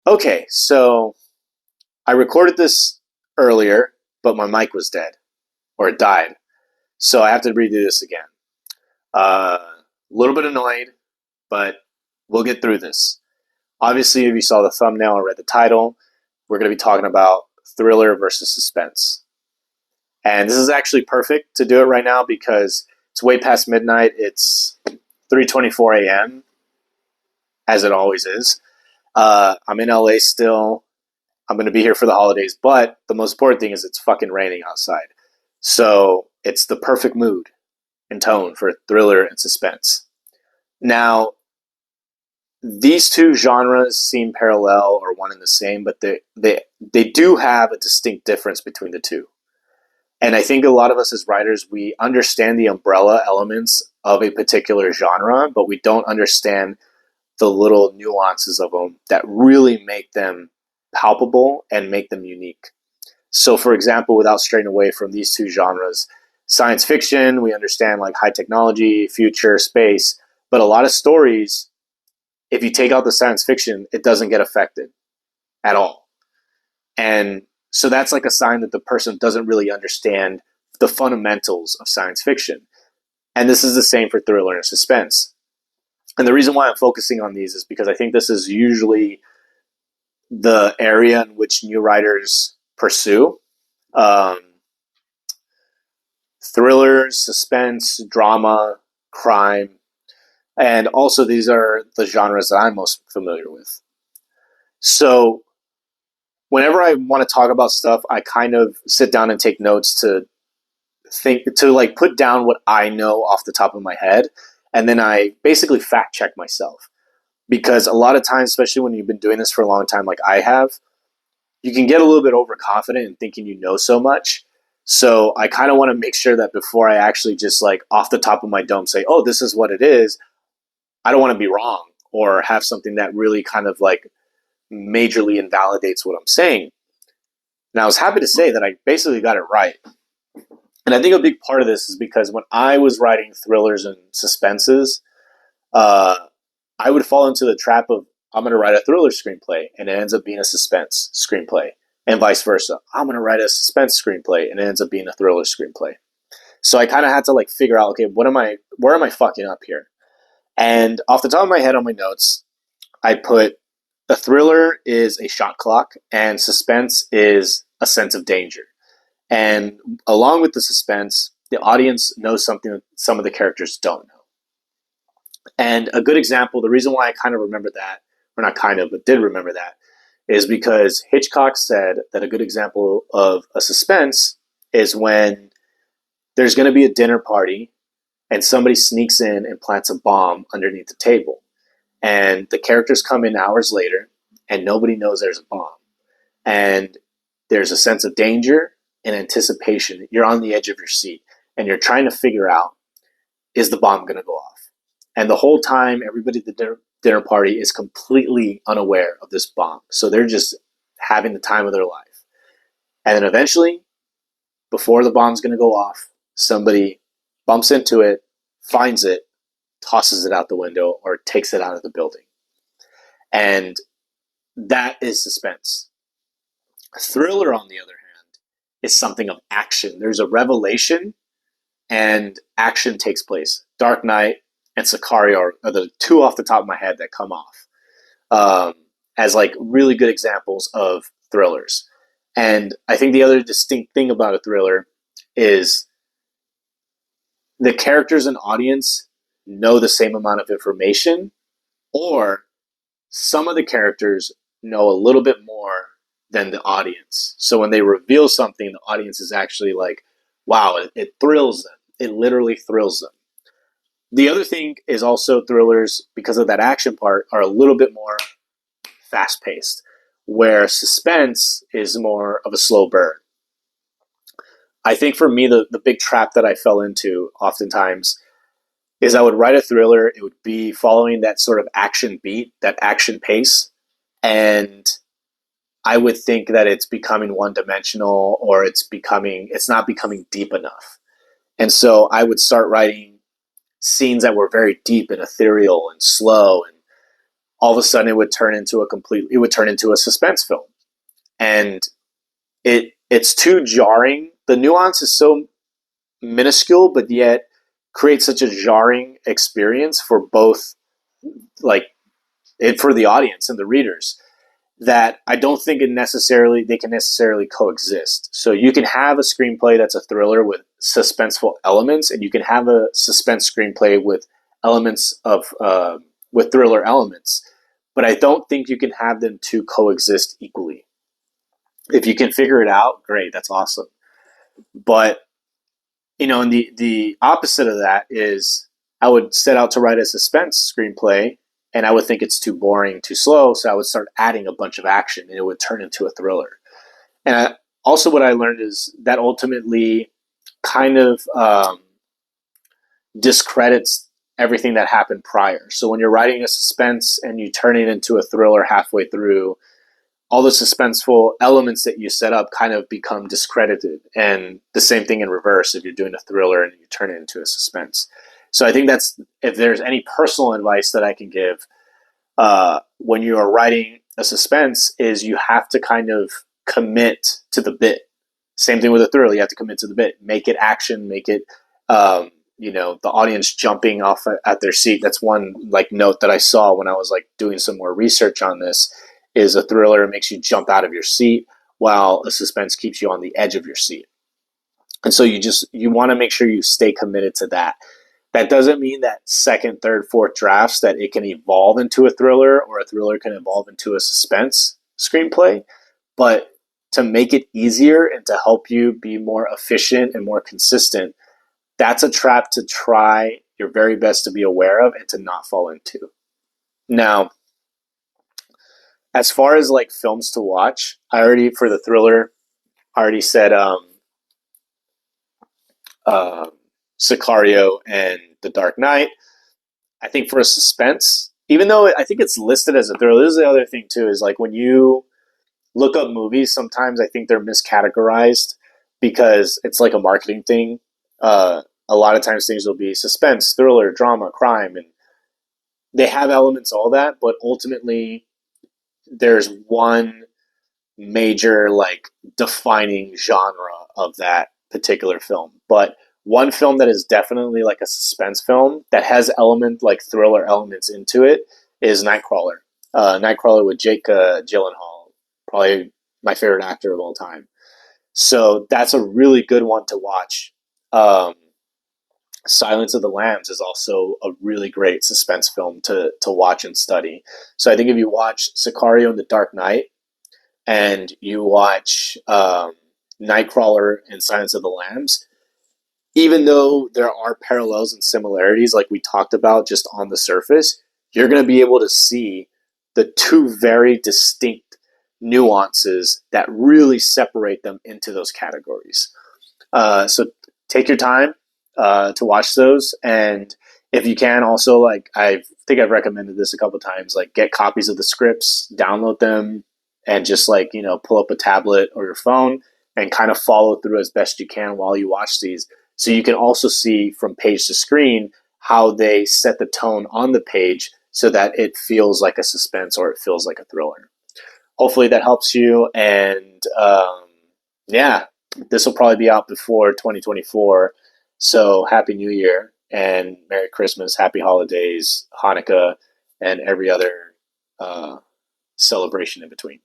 Okay, so I recorded this earlier, but my mic was dead or it died. So I have to redo this again. A little bit annoyed, but we'll get through this. Obviously, if you saw the thumbnail or read the title, we're going to be talking about thriller versus suspense. And this is actually perfect to do it right now because it's way past midnight. It's 3:24 a.m., as it always is. I'm in LA still. I'm going to be here for the holidays, but the most important thing is it's fucking raining outside. So it's the perfect mood and tone for thriller and suspense. Now, these two genres seem parallel or one and the same, but they do have a distinct difference between the two. And I think a lot of us as writers, we understand the umbrella elements of a particular genre, but we don't understand the little nuances of them that really make them palpable and make them unique. So, for example, without straying away from these two genres, science fiction, we understand like high technology, future, space, but a lot of stories, if you take out the science fiction, it doesn't get affected at all. And so that's like a sign that the person doesn't really understand the fundamentals of science fiction. And this is the same for thriller and suspense. And the reason why I'm focusing on these is because I think this is usually the area in which new writers pursue. Um, Thrillers, suspense, drama, crime, and also these are the genres that I'm most familiar with. So whenever I want to talk about stuff, I kind of sit down and take notes to like put down what I know off the top of my head, and then I basically fact check myself. Because a lot of times, especially when you've been doing this for a long time like I have, you can get a little bit overconfident in thinking you know so much. So I kind of want to make sure that before I actually just like off the top of my dome say, oh, this is what it is, I don't want to be wrong or have something that really kind of like majorly invalidates what I'm saying. And I was happy to say that I basically got it right. And I think a big part of this is because when I was writing thrillers and suspenses, I would fall into the trap of I'm going to write a thriller screenplay and it ends up being a suspense screenplay, and vice versa. I'm going to write a suspense screenplay and it ends up being a thriller screenplay. So I kind of had to like figure out, okay, where am I fucking up here? And off the top of my head on my notes, I put a thriller is a shot clock and suspense is a sense of danger. And along with the suspense, the audience knows something that some of the characters don't know. And a good example, the reason why I kind of remember that, or not kind of, but did remember that, is because Hitchcock said that a good example of a suspense is when there's going to be a dinner party and somebody sneaks in and plants a bomb underneath the table. And the characters come in hours later and nobody knows there's a bomb. And there's a sense of danger and anticipation. You're on the edge of your seat and you're trying to figure out, is the bomb going to go off? And the whole time, everybody at the dinner party is completely unaware of this bomb. So they're just having the time of their life. And then eventually, before the bomb's going to go off, somebody bumps into it, finds it, tosses it out the window, or takes it out of the building. And that is suspense. A thriller, on the other hand, is something of action. There's a revelation and action takes place. Dark Knight and Sicario are the two off the top of my head that come off as like really good examples of thrillers. And I think the other distinct thing about a thriller is the characters and audience know the same amount of information, or some of the characters know a little bit more than the audience. So when they reveal something, the audience is actually like, wow, it thrills them. It literally thrills them. The other thing is also thrillers, because of that action part, are a little bit more fast-paced, where suspense is more of a slow burn. I think for me, the big trap that I fell into oftentimes is I would write a thriller, it would be following that sort of action beat, that action pace, and I would think that it's becoming one-dimensional or it's not becoming deep enough. And so I would start writing scenes that were very deep and ethereal and slow, and all of a sudden it would turn into a suspense film. And it's too jarring. The nuance is so minuscule, but yet creates such a jarring experience for both, like, for the audience and the readers, that I don't think they can necessarily coexist. So you can have a screenplay that's a thriller with suspenseful elements, and you can have a suspense screenplay with elements of with thriller elements. But I don't think you can have them two coexist equally. If you can figure it out, great, that's awesome. But and the opposite of that is, I would set out to write a suspense screenplay, and I would think it's too boring, too slow, so I would start adding a bunch of action, and it would turn into a thriller. And also, what I learned is that ultimately kind of discredits everything that happened prior. So when you're writing a suspense and you turn it into a thriller halfway through, all the suspenseful elements that you set up kind of become discredited. And the same thing in reverse if you're doing a thriller and you turn it into a suspense. So I think that's, if there's any personal advice that I can give when you are writing a suspense, is you have to kind of commit to the bit. Same thing with a thriller. You have to commit to the bit. Make it action. Make it, the audience jumping off at their seat. That's one like note that I saw when I was like doing some more research on this. Is a thriller makes you jump out of your seat, while a suspense keeps you on the edge of your seat. And so you want to make sure you stay committed to that. That doesn't mean that second, third, fourth drafts that it can evolve into a thriller, or a thriller can evolve into a suspense screenplay. But to make it easier and to help you be more efficient and more consistent, that's a trap to try your very best to be aware of and to not fall into. Now, as far as like films to watch, for the thriller, I already said Sicario and The Dark Knight. I think for a suspense, even though I think it's listed as a thriller, this is the other thing too, is like when you look up movies, sometimes I think they're miscategorized because it's like a marketing thing. A lot of times things will be suspense, thriller, drama, crime, and they have elements, all that, but ultimately there's one major like defining genre of that particular film. But one film that is definitely like a suspense film that has like thriller elements into it is Nightcrawler. Nightcrawler with Jake Gyllenhaal, probably my favorite actor of all time. So that's a really good one to watch. Silence of the Lambs is also a really great suspense film to watch and study. So I think if you watch Sicario and The Dark Knight, and you watch Nightcrawler and Silence of the Lambs, even though there are parallels and similarities like we talked about just on the surface, you're going to be able to see the two very distinct nuances that really separate them into those categories. So take your time to watch those, and if you can, also, like, I think I've recommended this a couple times, like get copies of the scripts, download them, and just like pull up a tablet or your phone and kind of follow through as best you can while you watch these, so you can also see from page to screen how they set the tone on the page so that it feels like a suspense or it feels like a thriller. Hopefully that helps you, and yeah, this will probably be out before 2024. So Happy New Year and Merry Christmas, Happy Holidays, Hanukkah, and every other celebration in between.